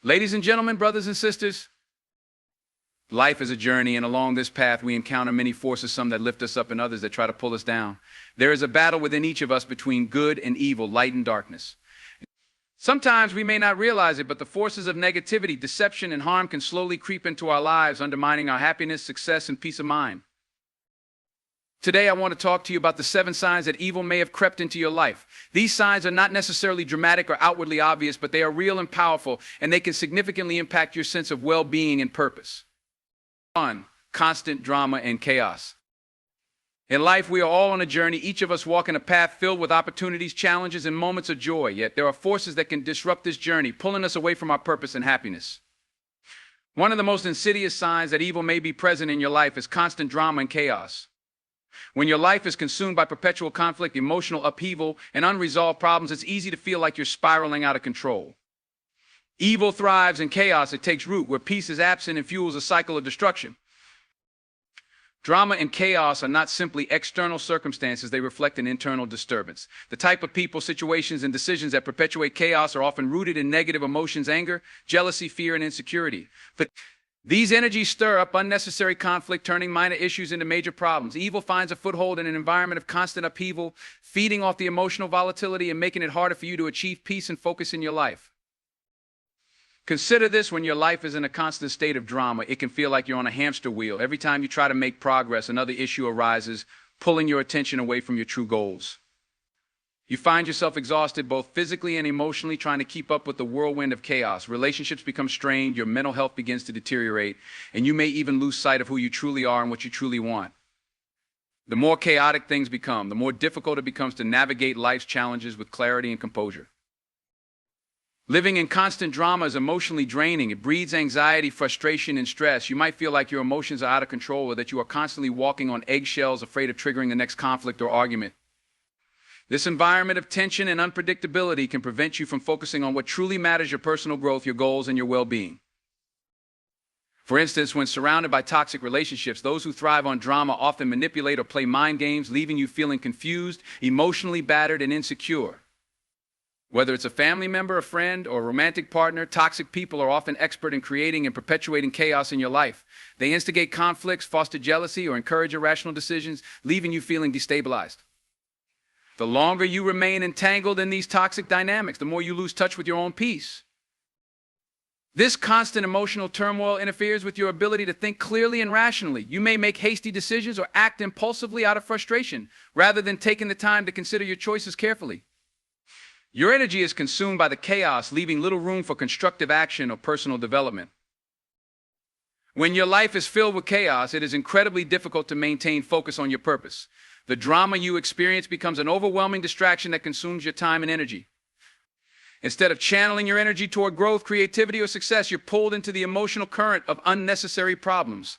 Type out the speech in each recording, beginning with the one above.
Ladies and gentlemen, brothers and sisters, life is a journey, and along this path we encounter many forces, some that lift us up and others that try to pull us down. There is a battle within each of us between good and evil, light and darkness. Sometimes we may not realize it, but the forces of negativity, deception, and harm can slowly creep into our lives, undermining our happiness, success, and peace of mind. Today, I want to talk to you about the 7 signs that evil may have crept into your life. These signs are not necessarily dramatic or outwardly obvious, but they are real and powerful, and they can significantly impact your sense of well-being and purpose. 1. Constant drama and chaos. In life, we are all on a journey, each of us walking a path filled with opportunities, challenges, and moments of joy. Yet there are forces that can disrupt this journey, pulling us away from our purpose and happiness. One of the most insidious signs that evil may be present in your life is constant drama and chaos. When your life is consumed by perpetual conflict, emotional upheaval, and unresolved problems, it's easy to feel like you're spiraling out of control. Evil thrives in chaos. It takes root where peace is absent and fuels a cycle of destruction. Drama and chaos are not simply external circumstances, they reflect an internal disturbance. The type of people, situations, and decisions that perpetuate chaos are often rooted in negative emotions, anger, jealousy, fear, and insecurity. But these energies stir up unnecessary conflict, turning minor issues into major problems. Evil finds a foothold in an environment of constant upheaval, feeding off the emotional volatility and making it harder for you to achieve peace and focus in your life. Consider this: when your life is in a constant state of drama, it can feel like you're on a hamster wheel. Every time you try to make progress, another issue arises, pulling your attention away from your true goals. You find yourself exhausted both physically and emotionally, trying to keep up with the whirlwind of chaos. Relationships become strained, your mental health begins to deteriorate, and you may even lose sight of who you truly are and what you truly want. The more chaotic things become, the more difficult it becomes to navigate life's challenges with clarity and composure. Living in constant drama is emotionally draining. It breeds anxiety, frustration, and stress. You might feel like your emotions are out of control, or that you are constantly walking on eggshells, afraid of triggering the next conflict or argument. This environment of tension and unpredictability can prevent you from focusing on what truly matters: your personal growth, your goals, and your well-being. For instance, when surrounded by toxic relationships, those who thrive on drama often manipulate or play mind games, leaving you feeling confused, emotionally battered, and insecure. Whether it's a family member, a friend, or a romantic partner, toxic people are often expert in creating and perpetuating chaos in your life. They instigate conflicts, foster jealousy, or encourage irrational decisions, leaving you feeling destabilized. The longer you remain entangled in these toxic dynamics, the more you lose touch with your own peace. This constant emotional turmoil interferes with your ability to think clearly and rationally. You may make hasty decisions or act impulsively out of frustration, rather than taking the time to consider your choices carefully. Your energy is consumed by the chaos, leaving little room for constructive action or personal development. When your life is filled with chaos, it is incredibly difficult to maintain focus on your purpose. The drama you experience becomes an overwhelming distraction that consumes your time and energy. Instead of channeling your energy toward growth, creativity, or success, you're pulled into the emotional current of unnecessary problems.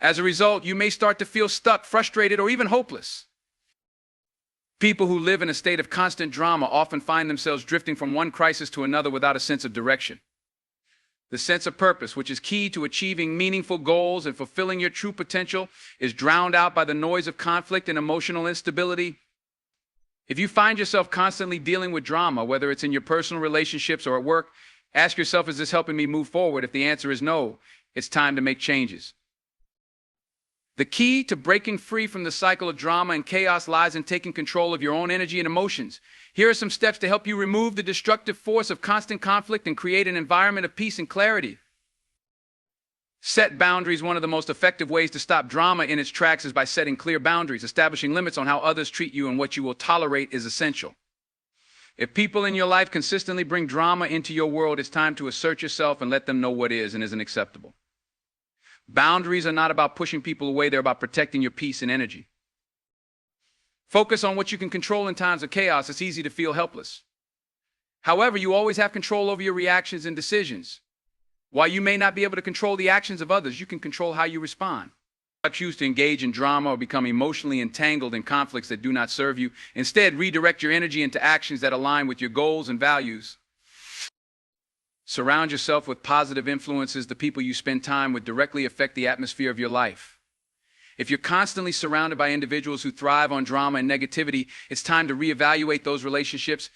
As a result, you may start to feel stuck, frustrated, or even hopeless. People who live in a state of constant drama often find themselves drifting from one crisis to another without a sense of direction. The sense of purpose, which is key to achieving meaningful goals and fulfilling your true potential, is drowned out by the noise of conflict and emotional instability. If you find yourself constantly dealing with drama, whether it's in your personal relationships or at work, ask yourself, is this helping me move forward? If the answer is no, it's time to make changes. The key to breaking free from the cycle of drama and chaos lies in taking control of your own energy and emotions. Here are some steps to help you remove the destructive force of constant conflict and create an environment of peace and clarity. Set boundaries. One of the most effective ways to stop drama in its tracks is by setting clear boundaries. Establishing limits on how others treat you and what you will tolerate is essential. If people in your life consistently bring drama into your world, it's time to assert yourself and let them know what is and isn't acceptable. Boundaries are not about pushing people away, they're about protecting your peace and energy. Focus on what you can control in times of chaos. It's easy to feel helpless. However, you always have control over your reactions and decisions. While you may not be able to control the actions of others, you can control how you respond. Do not choose to engage in drama or become emotionally entangled in conflicts that do not serve you. Instead, redirect your energy into actions that align with your goals and values. Surround yourself with positive influences. The people you spend time with directly affect the atmosphere of your life. If you're constantly surrounded by individuals who thrive on drama and negativity, it's time to reevaluate those relationships.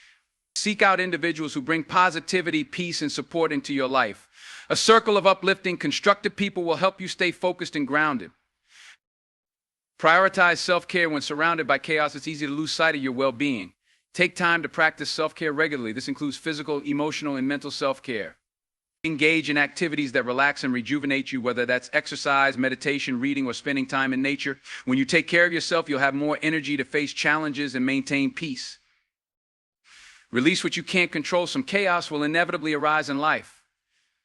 Seek out individuals who bring positivity, peace, and support into your life. A circle of uplifting, constructive people will help you stay focused and grounded. Prioritize self-care. When surrounded by chaos, it's easy to lose sight of your well-being. Take time to practice self-care regularly. This includes physical, emotional, and mental self-care. Engage in activities that relax and rejuvenate you, whether that's exercise, meditation, reading, or spending time in nature. When you take care of yourself, you'll have more energy to face challenges and maintain peace. Release what you can't control. Some chaos will inevitably arise in life.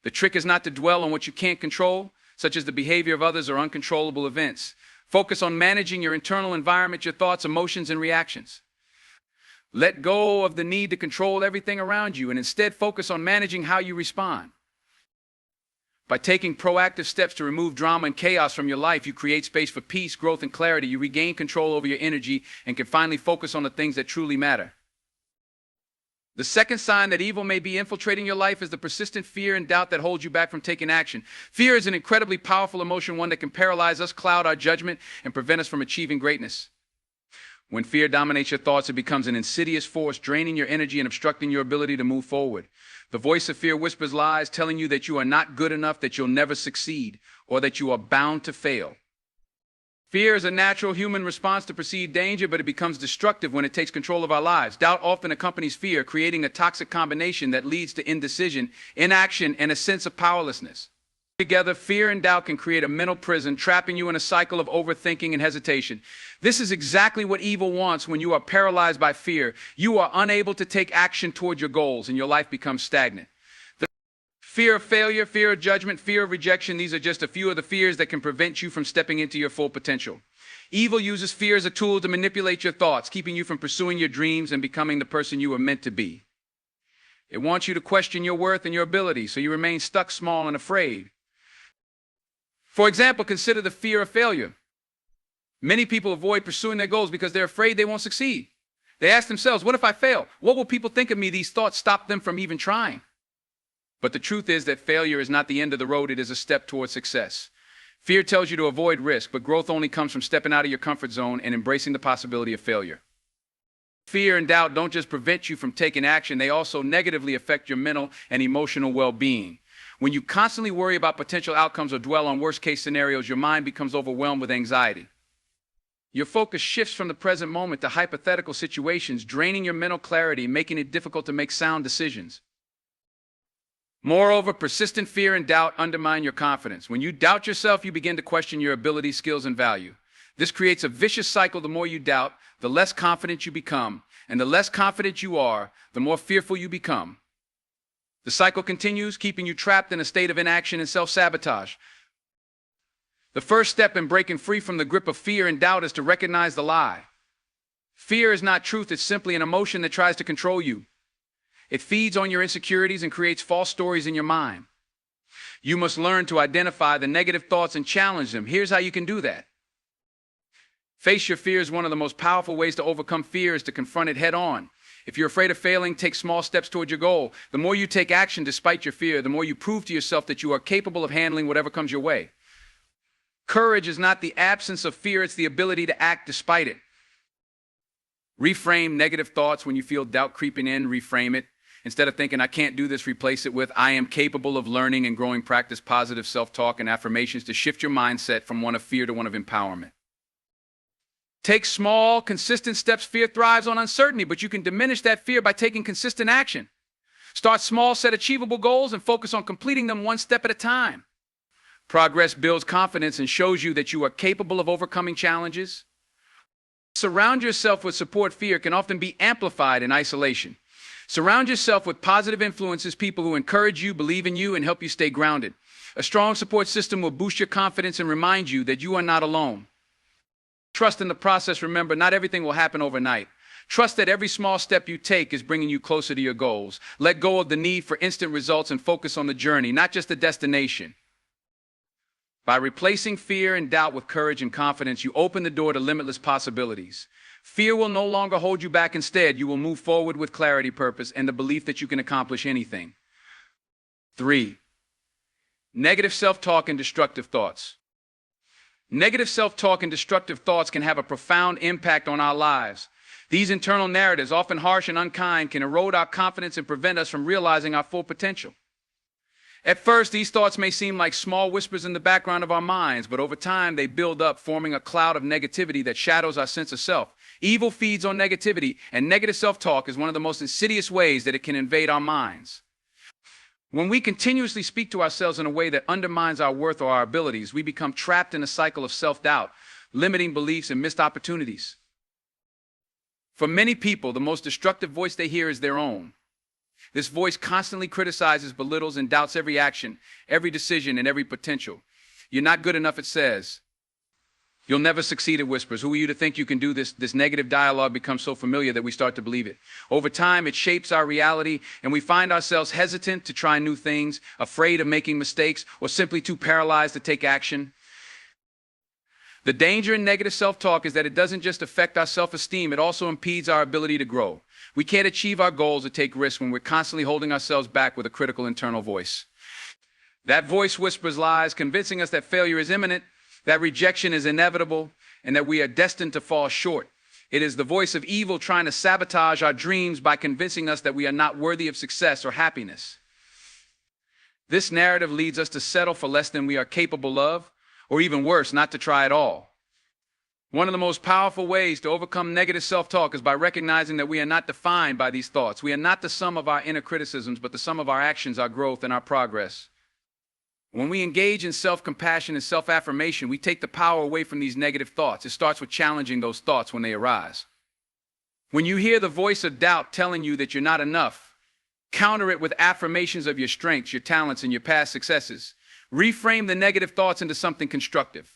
The trick is not to dwell on what you can't control, such as the behavior of others or uncontrollable events. Focus on managing your internal environment, your thoughts, emotions, and reactions. Let go of the need to control everything around you and instead focus on managing how you respond. By taking proactive steps to remove drama and chaos from your life, you create space for peace, growth, and clarity. You regain control over your energy and can finally focus on the things that truly matter. The second sign that evil may be infiltrating your life is the persistent fear and doubt that holds you back from taking action. Fear is an incredibly powerful emotion, one that can paralyze us, cloud our judgment, and prevent us from achieving greatness. When fear dominates your thoughts, it becomes an insidious force, draining your energy and obstructing your ability to move forward. The voice of fear whispers lies, telling you that you are not good enough, that you'll never succeed, or that you are bound to fail. Fear is a natural human response to perceived danger, but it becomes destructive when it takes control of our lives. Doubt often accompanies fear, creating a toxic combination that leads to indecision, inaction, and a sense of powerlessness. Together, fear and doubt can create a mental prison, trapping you in a cycle of overthinking and hesitation. This is exactly what evil wants. When you are paralyzed by fear, you are unable to take action toward your goals, and your life becomes stagnant. Fear of failure, fear of judgment, fear of rejection, these are just a few of the fears that can prevent you from stepping into your full potential. Evil uses fear as a tool to manipulate your thoughts, keeping you from pursuing your dreams and becoming the person you were meant to be. It wants you to question your worth and your ability, so you remain stuck, small, and afraid. For example, consider the fear of failure. Many people avoid pursuing their goals because they're afraid they won't succeed. They ask themselves, what if I fail? What will people think of me? These thoughts stop them from even trying. But the truth is that failure is not the end of the road, it is a step towards success. Fear tells you to avoid risk, but growth only comes from stepping out of your comfort zone and embracing the possibility of failure. Fear and doubt don't just prevent you from taking action, they also negatively affect your mental and emotional well-being. When you constantly worry about potential outcomes or dwell on worst-case scenarios, your mind becomes overwhelmed with anxiety. Your focus shifts from the present moment to hypothetical situations, draining your mental clarity, making it difficult to make sound decisions. Moreover, persistent fear and doubt undermine your confidence. When you doubt yourself, you begin to question your ability, skills, and value. This creates a vicious cycle. The more you doubt, the less confident you become. And the less confident you are, the more fearful you become. The cycle continues, keeping you trapped in a state of inaction and self-sabotage. The first step in breaking free from the grip of fear and doubt is to recognize the lie. Fear is not truth, it's simply an emotion that tries to control you. It feeds on your insecurities and creates false stories in your mind. You must learn to identify the negative thoughts and challenge them. Here's how you can do that. Face your fears. One of the most powerful ways to overcome fear is to confront it head on. If you're afraid of failing, take small steps toward your goal. The more you take action despite your fear, the more you prove to yourself that you are capable of handling whatever comes your way. Courage is not the absence of fear, it's the ability to act despite it. Reframe negative thoughts. When you feel doubt creeping in, reframe it. Instead of thinking, I can't do this, replace it with, I am capable of learning and growing. Practice positive self-talk and affirmations to shift your mindset from one of fear to one of empowerment. Take small, consistent steps. Fear thrives on uncertainty, but you can diminish that fear by taking consistent action. Start small, set achievable goals, and focus on completing them one step at a time. Progress builds confidence and shows you that you are capable of overcoming challenges. Surround yourself with support. Fear can often be amplified in isolation. Surround yourself with positive influences, people who encourage you, believe in you, and help you stay grounded. A strong support system will boost your confidence and remind you that you are not alone. Trust in the process. Remember, not everything will happen overnight. Trust that every small step you take is bringing you closer to your goals. Let go of the need for instant results and focus on the journey, not just the destination. By replacing fear and doubt with courage and confidence, you open the door to limitless possibilities. Fear will no longer hold you back. Instead, you will move forward with clarity, purpose, and the belief that you can accomplish anything. 3. Negative self-talk and destructive thoughts. Negative self-talk and destructive thoughts can have a profound impact on our lives. These internal narratives, often harsh and unkind, can erode our confidence and prevent us from realizing our full potential. At first, these thoughts may seem like small whispers in the background of our minds, but over time they build up, forming a cloud of negativity that shadows our sense of self. Evil feeds on negativity, and negative self-talk is one of the most insidious ways that it can invade our minds. When we continuously speak to ourselves in a way that undermines our worth or our abilities, we become trapped in a cycle of self-doubt, limiting beliefs and missed opportunities. For many people, the most destructive voice they hear is their own. This voice constantly criticizes, belittles, and doubts every action, every decision, and every potential. You're not good enough, it says. You'll never succeed, it whispers. Who are you to think you can do this? This negative dialogue becomes so familiar that we start to believe it. Over time, it shapes our reality, and we find ourselves hesitant to try new things, afraid of making mistakes, or simply too paralyzed to take action. The danger in negative self-talk is that it doesn't just affect our self-esteem, it also impedes our ability to grow. We can't achieve our goals or take risks when we're constantly holding ourselves back with a critical internal voice. That voice whispers lies, convincing us that failure is imminent, that rejection is inevitable, and that we are destined to fall short. It is the voice of evil trying to sabotage our dreams by convincing us that we are not worthy of success or happiness. This narrative leads us to settle for less than we are capable of, or even worse, not to try at all. One of the most powerful ways to overcome negative self-talk is by recognizing that we are not defined by these thoughts. We are not the sum of our inner criticisms, but the sum of our actions, our growth, and our progress. When we engage in self-compassion and self-affirmation, we take the power away from these negative thoughts. It starts with challenging those thoughts when they arise. When you hear the voice of doubt telling you that you're not enough, counter it with affirmations of your strengths, your talents, and your past successes. Reframe the negative thoughts into something constructive.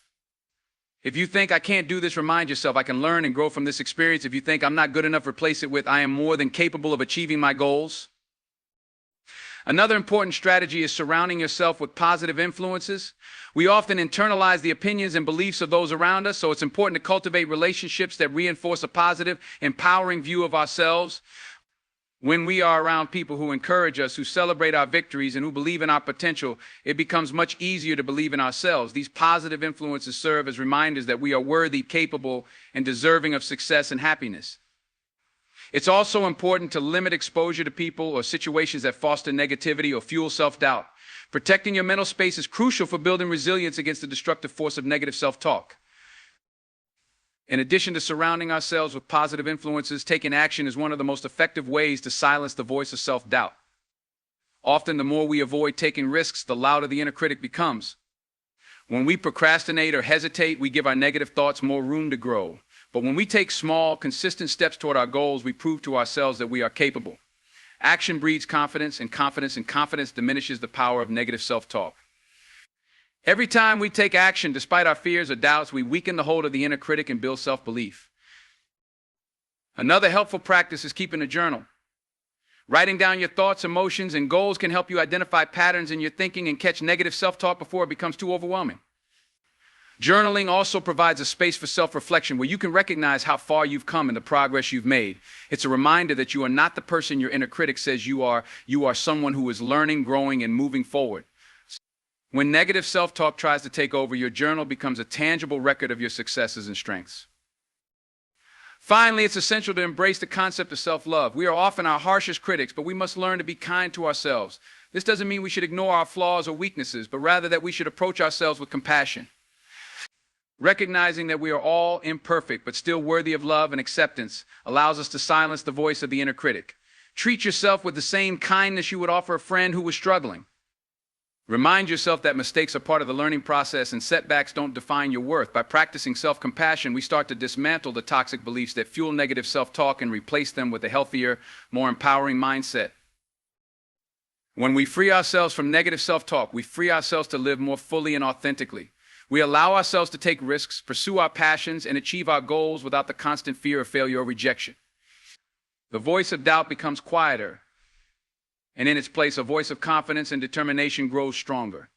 If you think, I can't do this, remind yourself, I can learn and grow from this experience. If you think, I'm not good enough, replace it with, I am more than capable of achieving my goals. Another important strategy is surrounding yourself with positive influences. We often internalize the opinions and beliefs of those around us, so it's important to cultivate relationships that reinforce a positive, empowering view of ourselves. When we are around people who encourage us, who celebrate our victories, and who believe in our potential, it becomes much easier to believe in ourselves. These positive influences serve as reminders that we are worthy, capable, and deserving of success and happiness. It's also important to limit exposure to people or situations that foster negativity or fuel self-doubt. Protecting your mental space is crucial for building resilience against the destructive force of negative self-talk. In addition to surrounding ourselves with positive influences, taking action is one of the most effective ways to silence the voice of self-doubt. Often, the more we avoid taking risks, the louder the inner critic becomes. When we procrastinate or hesitate, we give our negative thoughts more room to grow. But when we take small, consistent steps toward our goals, we prove to ourselves that we are capable. Action breeds confidence, and confidence diminishes the power of negative self-talk. Every time we take action, despite our fears or doubts, we weaken the hold of the inner critic and build self-belief. Another helpful practice is keeping a journal. Writing down your thoughts, emotions, and goals can help you identify patterns in your thinking and catch negative self-talk before it becomes too overwhelming. Journaling also provides a space for self-reflection where you can recognize how far you've come and the progress you've made. It's a reminder that you are not the person your inner critic says you are. You are someone who is learning, growing, and moving forward. When negative self-talk tries to take over, your journal becomes a tangible record of your successes and strengths. Finally, it's essential to embrace the concept of self-love. We are often our harshest critics, but we must learn to be kind to ourselves. This doesn't mean we should ignore our flaws or weaknesses, but rather that we should approach ourselves with compassion. Recognizing that we are all imperfect, but still worthy of love and acceptance, allows us to silence the voice of the inner critic. Treat yourself with the same kindness you would offer a friend who was struggling. Remind yourself that mistakes are part of the learning process and setbacks don't define your worth. By practicing self-compassion, we start to dismantle the toxic beliefs that fuel negative self-talk and replace them with a healthier, more empowering mindset. When we free ourselves from negative self-talk, we free ourselves to live more fully and authentically. We allow ourselves to take risks, pursue our passions, and achieve our goals without the constant fear of failure or rejection. The voice of doubt becomes quieter, and in its place, a voice of confidence and determination grows stronger.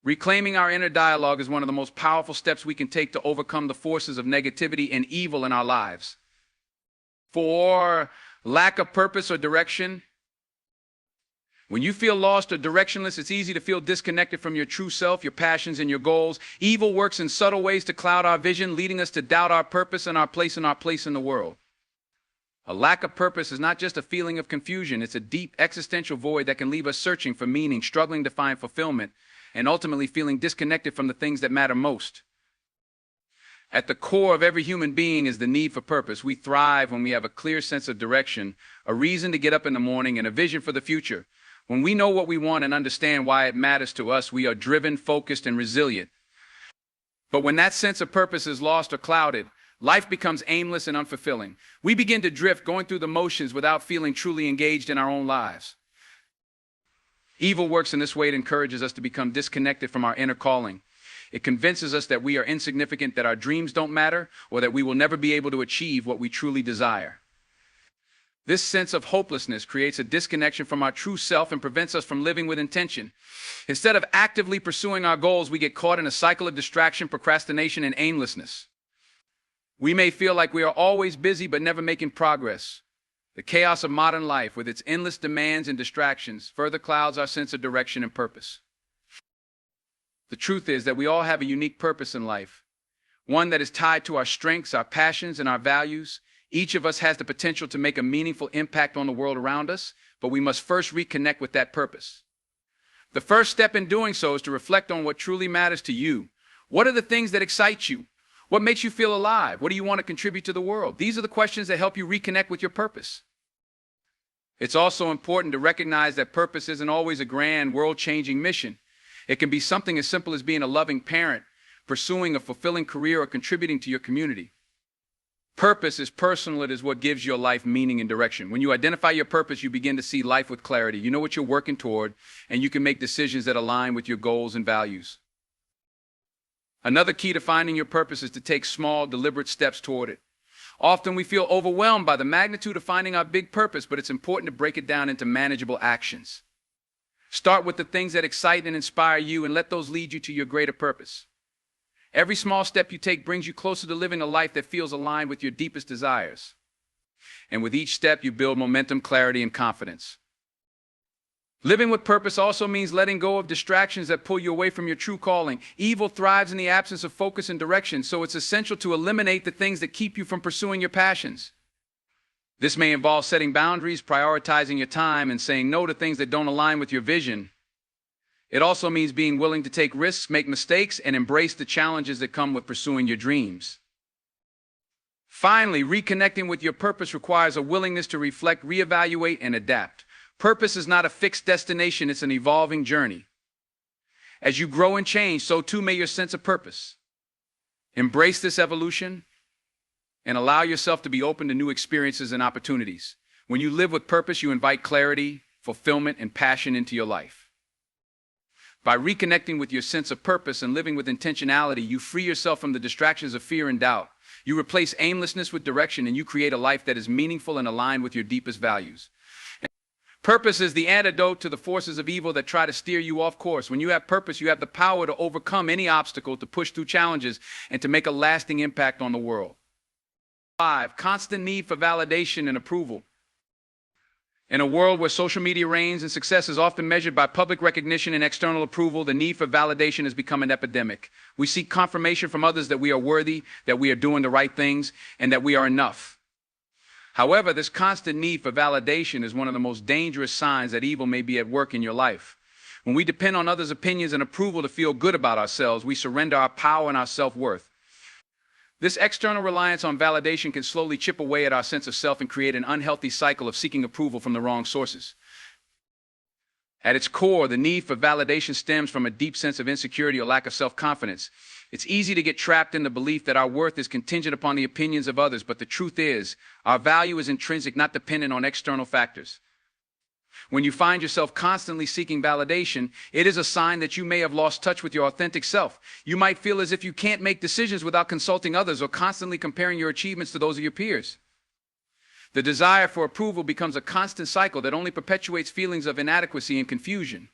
Reclaiming our inner dialogue is one of the most powerful steps we can take to overcome the forces of negativity and evil in our lives. For lack of purpose or direction, when you feel lost or directionless, it's easy to feel disconnected from your true self, your passions, and your goals. Evil works in subtle ways to cloud our vision, leading us to doubt our purpose and our place in the world. A lack of purpose is not just a feeling of confusion, it's a deep existential void that can leave us searching for meaning, struggling to find fulfillment, and ultimately feeling disconnected from the things that matter most. At the core of every human being is the need for purpose. We thrive when we have a clear sense of direction, a reason to get up in the morning, and a vision for the future. When we know what we want and understand why it matters to us, we are driven, focused, and resilient. But when that sense of purpose is lost or clouded, life becomes aimless and unfulfilling. We begin to drift, going through the motions without feeling truly engaged in our own lives. Evil works in this way. It encourages us to become disconnected from our inner calling. It convinces us that we are insignificant, that our dreams don't matter, or that we will never be able to achieve what we truly desire. This sense of hopelessness creates a disconnection from our true self and prevents us from living with intention. Instead of actively pursuing our goals, we get caught in a cycle of distraction, procrastination, and aimlessness. We may feel like we are always busy but never making progress. The chaos of modern life, with its endless demands and distractions, further clouds our sense of direction and purpose. The truth is that we all have a unique purpose in life, one that is tied to our strengths, our passions, and our values. Each of us has the potential to make a meaningful impact on the world around us, but we must first reconnect with that purpose. The first step in doing so is to reflect on what truly matters to you. What are the things that excite you? What makes you feel alive? What do you want to contribute to the world? These are the questions that help you reconnect with your purpose. It's also important to recognize that purpose isn't always a grand, world-changing mission. It can be something as simple as being a loving parent, pursuing a fulfilling career, or contributing to your community. Purpose is personal. It is what gives your life meaning and direction. When you identify your purpose, you begin to see life with clarity. You know what you're working toward, and you can make decisions that align with your goals and values. Another key to finding your purpose is to take small, deliberate steps toward it. Often we feel overwhelmed by the magnitude of finding our big purpose, but it's important to break it down into manageable actions. Start with the things that excite and inspire you, and let those lead you to your greater purpose. Every small step you take brings you closer to living a life that feels aligned with your deepest desires. And with each step, you build momentum, clarity, and confidence. Living with purpose also means letting go of distractions that pull you away from your true calling. Evil thrives in the absence of focus and direction, so it's essential to eliminate the things that keep you from pursuing your passions. This may involve setting boundaries, prioritizing your time, and saying no to things that don't align with your vision. It also means being willing to take risks, make mistakes, and embrace the challenges that come with pursuing your dreams. Finally, reconnecting with your purpose requires a willingness to reflect, reevaluate, and adapt. Purpose is not a fixed destination, it's an evolving journey. As you grow and change, so too may your sense of purpose. Embrace this evolution and allow yourself to be open to new experiences and opportunities. When you live with purpose, you invite clarity, fulfillment, and passion into your life. By reconnecting with your sense of purpose and living with intentionality, you free yourself from the distractions of fear and doubt. You replace aimlessness with direction, and you create a life that is meaningful and aligned with your deepest values. Purpose is the antidote to the forces of evil that try to steer you off course. When you have purpose, you have the power to overcome any obstacle, to push through challenges, and to make a lasting impact on the world. 5. Constant need for validation and approval. In a world where social media reigns and success is often measured by public recognition and external approval, the need for validation has become an epidemic. We seek confirmation from others that we are worthy, that we are doing the right things, and that we are enough. However, this constant need for validation is one of the most dangerous signs that evil may be at work in your life. When we depend on others' opinions and approval to feel good about ourselves, we surrender our power and our self-worth. This external reliance on validation can slowly chip away at our sense of self and create an unhealthy cycle of seeking approval from the wrong sources. At its core, the need for validation stems from a deep sense of insecurity or lack of self-confidence. It's easy to get trapped in the belief that our worth is contingent upon the opinions of others, but the truth is, our value is intrinsic, not dependent on external factors. When you find yourself constantly seeking validation, it is a sign that you may have lost touch with your authentic self. You might feel as if you can't make decisions without consulting others, or constantly comparing your achievements to those of your peers. The desire for approval becomes a constant cycle that only perpetuates feelings of inadequacy and confusion.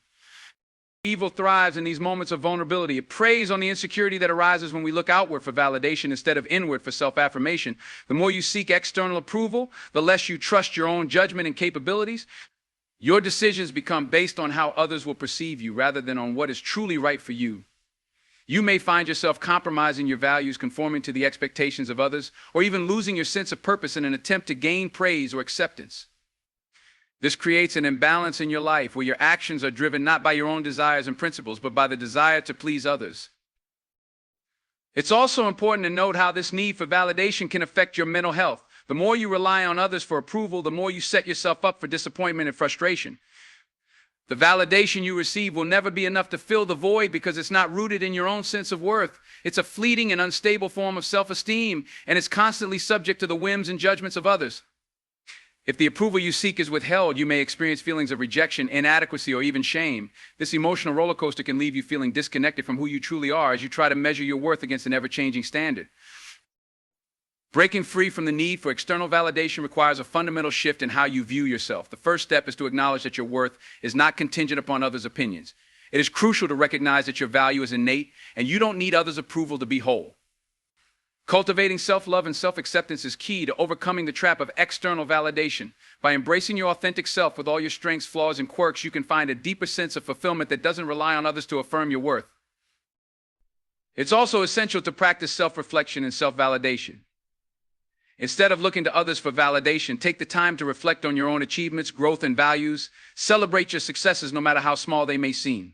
Evil thrives in these moments of vulnerability. It preys on the insecurity that arises when we look outward for validation instead of inward for self-affirmation. The more you seek external approval, the less you trust your own judgment and capabilities. Your decisions become based on how others will perceive you rather than on what is truly right for you. You may find yourself compromising your values, conforming to the expectations of others, or even losing your sense of purpose in an attempt to gain praise or acceptance. This creates an imbalance in your life where your actions are driven not by your own desires and principles, but by the desire to please others. It's also important to note how this need for validation can affect your mental health. The more you rely on others for approval, the more you set yourself up for disappointment and frustration. The validation you receive will never be enough to fill the void because it's not rooted in your own sense of worth. It's a fleeting and unstable form of self-esteem, and it's constantly subject to the whims and judgments of others. If the approval you seek is withheld, you may experience feelings of rejection, inadequacy, or even shame. This emotional roller coaster can leave you feeling disconnected from who you truly are as you try to measure your worth against an ever-changing standard. Breaking free from the need for external validation requires a fundamental shift in how you view yourself. The first step is to acknowledge that your worth is not contingent upon others' opinions. It is crucial to recognize that your value is innate, and you don't need others' approval to be whole. Cultivating self-love and self-acceptance is key to overcoming the trap of external validation. By embracing your authentic self with all your strengths, flaws, and quirks, you can find a deeper sense of fulfillment that doesn't rely on others to affirm your worth. It's also essential to practice self-reflection and self-validation. Instead of looking to others for validation, take the time to reflect on your own achievements, growth, and values. Celebrate your successes no matter how small they may seem.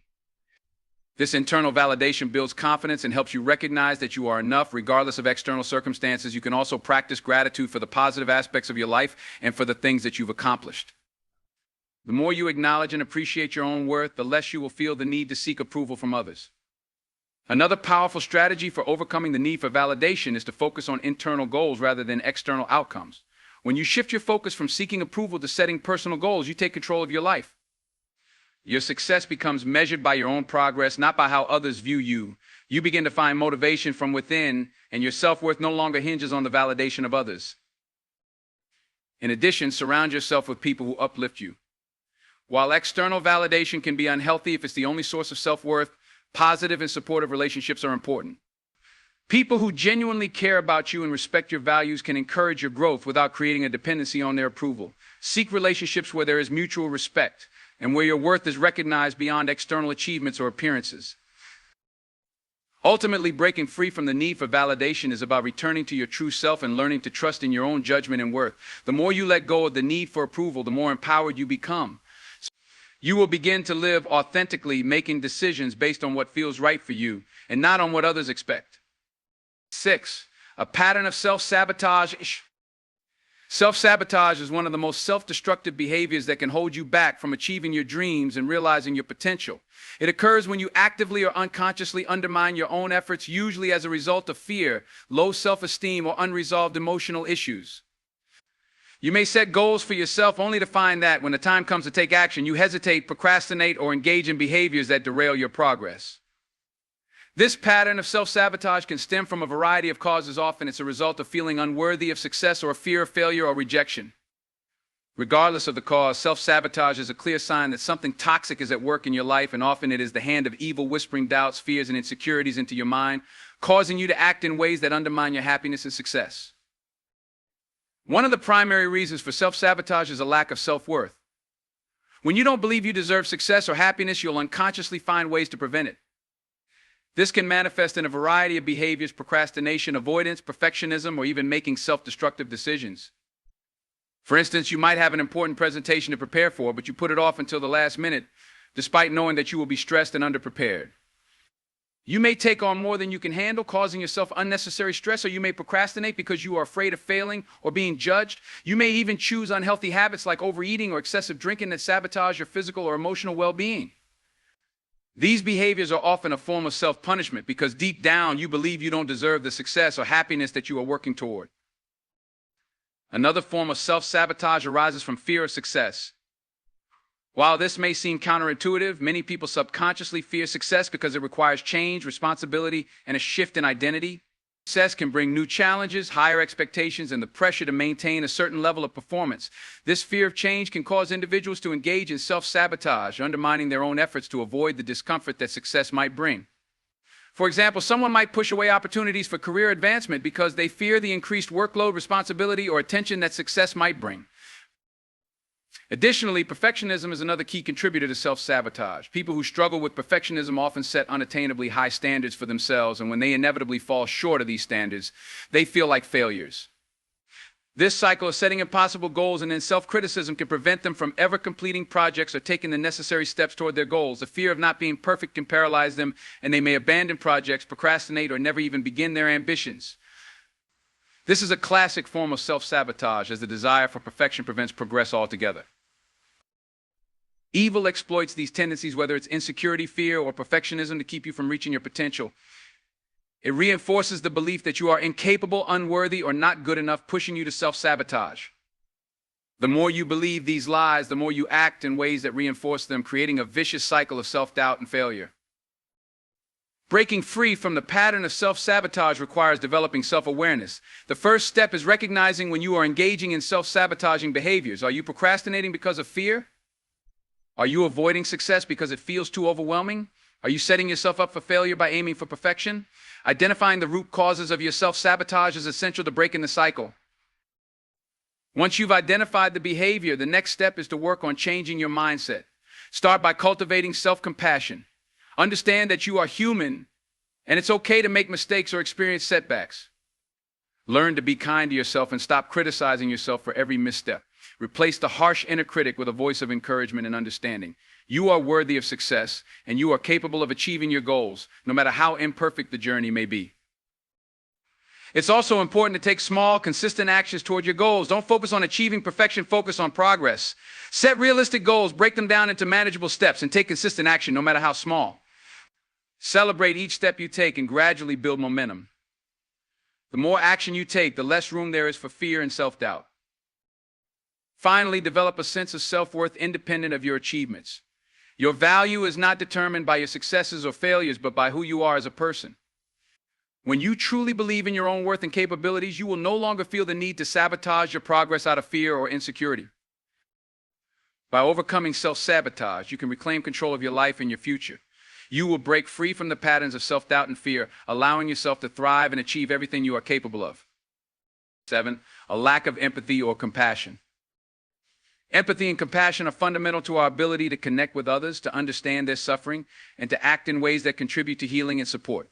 This internal validation builds confidence and helps you recognize that you are enough regardless of external circumstances. You can also practice gratitude for the positive aspects of your life and for the things that you've accomplished. The more you acknowledge and appreciate your own worth, the less you will feel the need to seek approval from others. Another powerful strategy for overcoming the need for validation is to focus on internal goals rather than external outcomes. When you shift your focus from seeking approval to setting personal goals, you take control of your life. Your success becomes measured by your own progress, not by how others view you. You begin to find motivation from within, and your self-worth no longer hinges on the validation of others. In addition, surround yourself with people who uplift you. While external validation can be unhealthy if it's the only source of self-worth, positive and supportive relationships are important. People who genuinely care about you and respect your values can encourage your growth without creating a dependency on their approval. Seek relationships where there is mutual respect and where your worth is recognized beyond external achievements or appearances. Ultimately, breaking free from the need for validation is about returning to your true self and learning to trust in your own judgment and worth. The more you let go of the need for approval, the more empowered you become. You will begin to live authentically, making decisions based on what feels right for you and not on what others expect. 6. A pattern of self-sabotage. Self-sabotage is one of the most self-destructive behaviors that can hold you back from achieving your dreams and realizing your potential. It occurs when you actively or unconsciously undermine your own efforts, usually as a result of fear, low self-esteem, or unresolved emotional issues. You may set goals for yourself only to find that when the time comes to take action, you hesitate, procrastinate, or engage in behaviors that derail your progress. This pattern of self-sabotage can stem from a variety of causes. Often it's a result of feeling unworthy of success or a fear of failure or rejection. Regardless of the cause, self-sabotage is a clear sign that something toxic is at work in your life, and often it is the hand of evil whispering doubts, fears, and insecurities into your mind, causing you to act in ways that undermine your happiness and success. One of the primary reasons for self-sabotage is a lack of self-worth. When you don't believe you deserve success or happiness, you'll unconsciously find ways to prevent it. This can manifest in a variety of behaviors: procrastination, avoidance, perfectionism, or even making self-destructive decisions. For instance, you might have an important presentation to prepare for, but you put it off until the last minute, despite knowing that you will be stressed and underprepared. You may take on more than you can handle, causing yourself unnecessary stress, or you may procrastinate because you are afraid of failing or being judged. You may even choose unhealthy habits like overeating or excessive drinking that sabotage your physical or emotional well-being. These behaviors are often a form of self-punishment because deep down you believe you don't deserve the success or happiness that you are working toward. Another form of self-sabotage arises from fear of success. While this may seem counterintuitive, many people subconsciously fear success because it requires change, responsibility, and a shift in identity. Success can bring new challenges, higher expectations, and the pressure to maintain a certain level of performance. This fear of change can cause individuals to engage in self-sabotage, undermining their own efforts to avoid the discomfort that success might bring. For example, someone might push away opportunities for career advancement because they fear the increased workload, responsibility, or attention that success might bring. Additionally, perfectionism is another key contributor to self-sabotage. People who struggle with perfectionism often set unattainably high standards for themselves, and when they inevitably fall short of these standards, they feel like failures. This cycle of setting impossible goals and then self-criticism can prevent them from ever completing projects or taking the necessary steps toward their goals. The fear of not being perfect can paralyze them, and they may abandon projects, procrastinate, or never even begin their ambitions. This is a classic form of self-sabotage, as the desire for perfection prevents progress altogether. Evil exploits these tendencies, whether it's insecurity, fear, or perfectionism, to keep you from reaching your potential. It reinforces the belief that you are incapable, unworthy, or not good enough, pushing you to self-sabotage. The more you believe these lies, the more you act in ways that reinforce them, creating a vicious cycle of self-doubt and failure. Breaking free from the pattern of self-sabotage requires developing self-awareness. The first step is recognizing when you are engaging in self-sabotaging behaviors. Are you procrastinating because of fear? Are you avoiding success because it feels too overwhelming? Are you setting yourself up for failure by aiming for perfection? Identifying the root causes of your self-sabotage is essential to breaking the cycle. Once you've identified the behavior, the next step is to work on changing your mindset. Start by cultivating self-compassion. Understand that you are human, and it's okay to make mistakes or experience setbacks. Learn to be kind to yourself and stop criticizing yourself for every misstep. Replace the harsh inner critic with a voice of encouragement and understanding. You are worthy of success, and you are capable of achieving your goals, no matter how imperfect the journey may be. It's also important to take small, consistent actions toward your goals. Don't focus on achieving perfection, focus on progress. Set realistic goals, break them down into manageable steps, and take consistent action, no matter how small. Celebrate each step you take and gradually build momentum. The more action you take, the less room there is for fear and self-doubt. Finally, develop a sense of self-worth independent of your achievements. Your value is not determined by your successes or failures, but by who you are as a person. When you truly believe in your own worth and capabilities, you will no longer feel the need to sabotage your progress out of fear or insecurity. By overcoming self-sabotage, you can reclaim control of your life and your future. You will break free from the patterns of self-doubt and fear, allowing yourself to thrive and achieve everything you are capable of. 7. A lack of empathy or compassion. Empathy and compassion are fundamental to our ability to connect with others, to understand their suffering, and to act in ways that contribute to healing and support.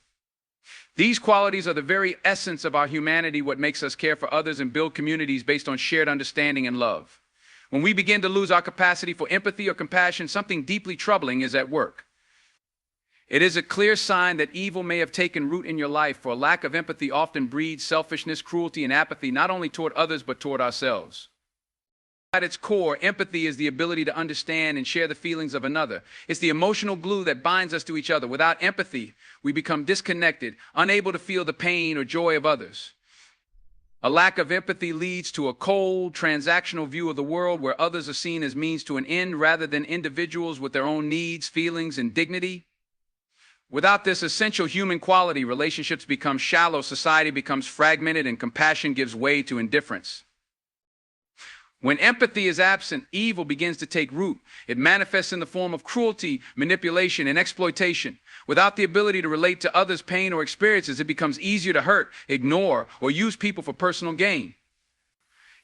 These qualities are the very essence of our humanity, what makes us care for others and build communities based on shared understanding and love. When we begin to lose our capacity for empathy or compassion, something deeply troubling is at work. It is a clear sign that evil may have taken root in your life, for a lack of empathy often breeds selfishness, cruelty, and apathy, not only toward others but toward ourselves. At its core, empathy is the ability to understand and share the feelings of another. It's the emotional glue that binds us to each other. Without empathy, we become disconnected, unable to feel the pain or joy of others. A lack of empathy leads to a cold, transactional view of the world where others are seen as means to an end rather than individuals with their own needs, feelings, and dignity. Without this essential human quality, relationships become shallow, society becomes fragmented, and compassion gives way to indifference. When empathy is absent, evil begins to take root. It manifests in the form of cruelty, manipulation, and exploitation. Without the ability to relate to others' pain or experiences, it becomes easier to hurt, ignore, or use people for personal gain.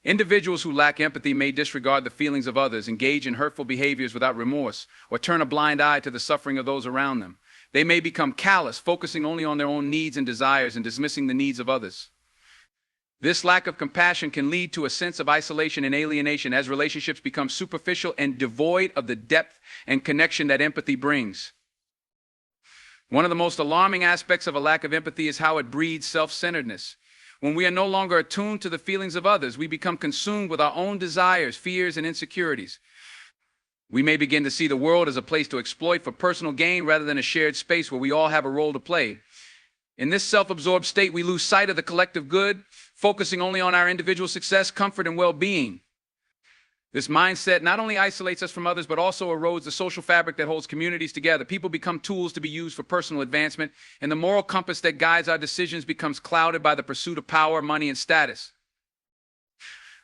Individuals who lack empathy may disregard the feelings of others, engage in hurtful behaviors without remorse, or turn a blind eye to the suffering of those around them. They may become callous, focusing only on their own needs and desires and dismissing the needs of others. This lack of compassion can lead to a sense of isolation and alienation as relationships become superficial and devoid of the depth and connection that empathy brings. One of the most alarming aspects of a lack of empathy is how it breeds self-centeredness. When we are no longer attuned to the feelings of others, we become consumed with our own desires, fears, and insecurities. We may begin to see the world as a place to exploit for personal gain rather than a shared space where we all have a role to play. In this self-absorbed state, we lose sight of the collective good, focusing only on our individual success, comfort, and well-being. This mindset not only isolates us from others, but also erodes the social fabric that holds communities together. People become tools to be used for personal advancement, and the moral compass that guides our decisions becomes clouded by the pursuit of power, money, and status.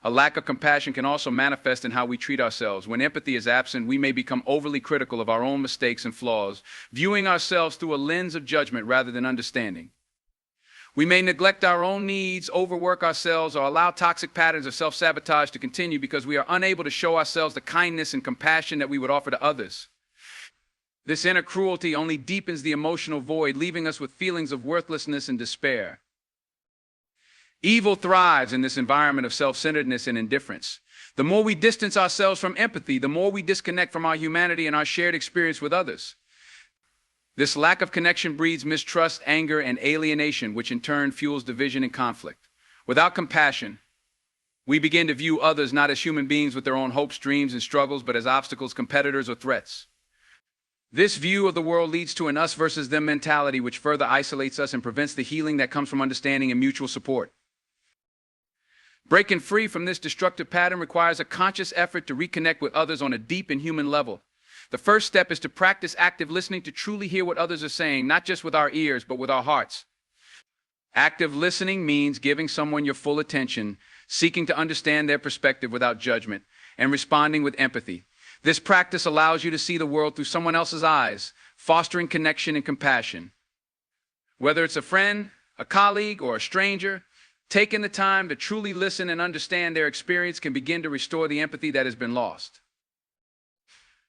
A lack of compassion can also manifest in how we treat ourselves. When empathy is absent, we may become overly critical of our own mistakes and flaws, viewing ourselves through a lens of judgment rather than understanding. We may neglect our own needs, overwork ourselves, or allow toxic patterns of self-sabotage to continue because we are unable to show ourselves the kindness and compassion that we would offer to others. This inner cruelty only deepens the emotional void, leaving us with feelings of worthlessness and despair. Evil thrives in this environment of self-centeredness and indifference. The more we distance ourselves from empathy, the more we disconnect from our humanity and our shared experience with others. This lack of connection breeds mistrust, anger, and alienation, which in turn fuels division and conflict. Without compassion, we begin to view others not as human beings with their own hopes, dreams, and struggles, but as obstacles, competitors, or threats. This view of the world leads to an us versus them mentality, which further isolates us and prevents the healing that comes from understanding and mutual support. Breaking free from this destructive pattern requires a conscious effort to reconnect with others on a deep and human level. The first step is to practice active listening, to truly hear what others are saying, not just with our ears, but with our hearts. Active listening means giving someone your full attention, seeking to understand their perspective without judgment, and responding with empathy. This practice allows you to see the world through someone else's eyes, fostering connection and compassion. Whether it's a friend, a colleague, or a stranger, taking the time to truly listen and understand their experience can begin to restore the empathy that has been lost.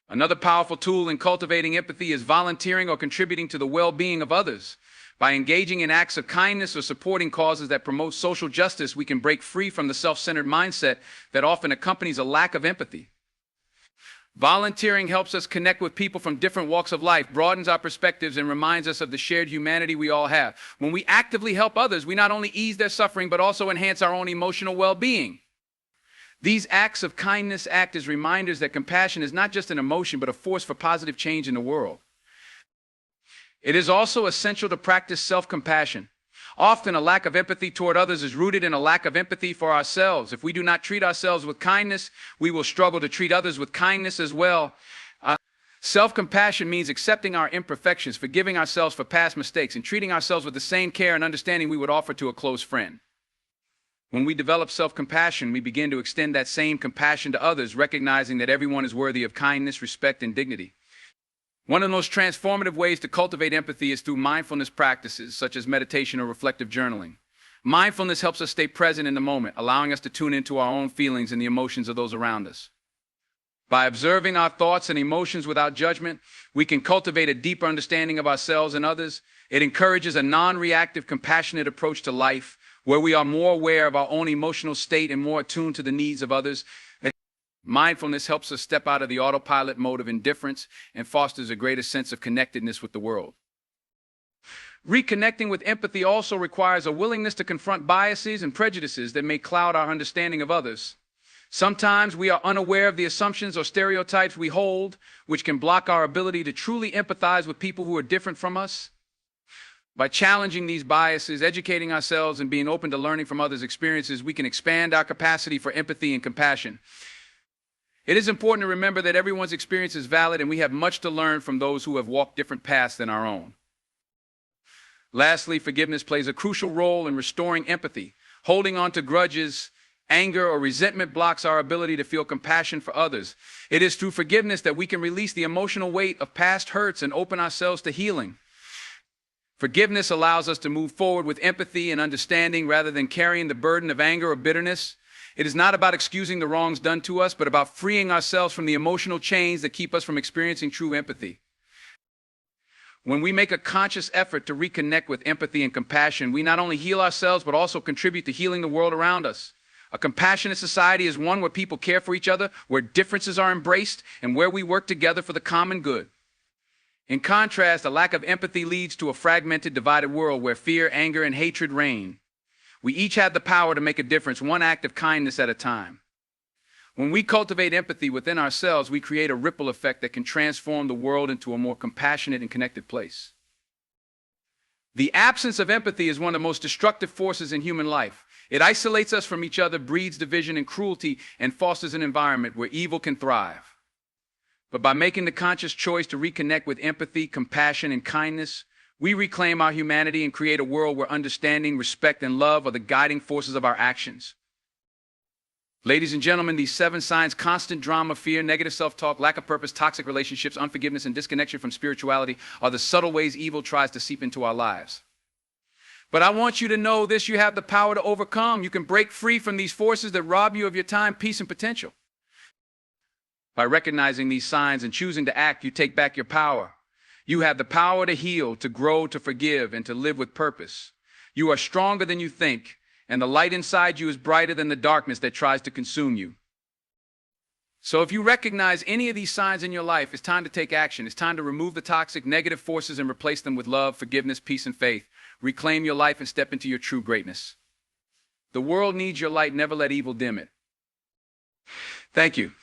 Another powerful tool in cultivating empathy is volunteering or contributing to the well-being of others. By engaging in acts of kindness or supporting causes that promote social justice, we can break free from the self-centered mindset that often accompanies a lack of empathy. Volunteering helps us connect with people from different walks of life, broadens our perspectives, and reminds us of the shared humanity we all have. When we actively help others, we not only ease their suffering, but also enhance our own emotional well-being. These acts of kindness act as reminders that compassion is not just an emotion, but a force for positive change in the world. It is also essential to practice self-compassion. Often, a lack of empathy toward others is rooted in a lack of empathy for ourselves. If we do not treat ourselves with kindness, we will struggle to treat others with kindness as well. Self-compassion means accepting our imperfections, forgiving ourselves for past mistakes, and treating ourselves with the same care and understanding we would offer to a close friend. When we develop self-compassion, we begin to extend that same compassion to others, recognizing that everyone is worthy of kindness, respect, and dignity. One of the most transformative ways to cultivate empathy is through mindfulness practices, such as meditation or reflective journaling. Mindfulness helps us stay present in the moment, allowing us to tune into our own feelings and the emotions of those around us. By observing our thoughts and emotions without judgment, we can cultivate a deeper understanding of ourselves and others. It encourages a non-reactive, compassionate approach to life, where we are more aware of our own emotional state and more attuned to the needs of others. Mindfulness helps us step out of the autopilot mode of indifference and fosters a greater sense of connectedness with the world. Reconnecting with empathy also requires a willingness to confront biases and prejudices that may cloud our understanding of others. Sometimes we are unaware of the assumptions or stereotypes we hold, which can block our ability to truly empathize with people who are different from us. By challenging these biases, educating ourselves, and being open to learning from others' experiences, we can expand our capacity for empathy and compassion. It is important to remember that everyone's experience is valid, and we have much to learn from those who have walked different paths than our own. Lastly, forgiveness plays a crucial role in restoring empathy. Holding on to grudges, anger, or resentment blocks our ability to feel compassion for others. It is through forgiveness that we can release the emotional weight of past hurts and open ourselves to healing. Forgiveness allows us to move forward with empathy and understanding rather than carrying the burden of anger or bitterness. It is not about excusing the wrongs done to us, but about freeing ourselves from the emotional chains that keep us from experiencing true empathy. When we make a conscious effort to reconnect with empathy and compassion, we not only heal ourselves, but also contribute to healing the world around us. A compassionate society is one where people care for each other, where differences are embraced, and where we work together for the common good. In contrast, a lack of empathy leads to a fragmented, divided world where fear, anger, and hatred reign. We each have the power to make a difference, one act of kindness at a time. When we cultivate empathy within ourselves, we create a ripple effect that can transform the world into a more compassionate and connected place. The absence of empathy is one of the most destructive forces in human life. It isolates us from each other, breeds division and cruelty, and fosters an environment where evil can thrive. But by making the conscious choice to reconnect with empathy, compassion, and kindness, we reclaim our humanity and create a world where understanding, respect, and love are the guiding forces of our actions. Ladies and gentlemen, these 7 signs: constant drama, fear, negative self-talk, lack of purpose, toxic relationships, unforgiveness, and disconnection from spirituality are the subtle ways evil tries to seep into our lives. But I want you to know this: you have the power to overcome. You can break free from these forces that rob you of your time, peace, and potential. By recognizing these signs and choosing to act, you take back your power. You have the power to heal, to grow, to forgive, and to live with purpose. You are stronger than you think, and the light inside you is brighter than the darkness that tries to consume you. So if you recognize any of these signs in your life, it's time to take action. It's time to remove the toxic, negative forces and replace them with love, forgiveness, peace, and faith. Reclaim your life and step into your true greatness. The world needs your light. Never let evil dim it. Thank you.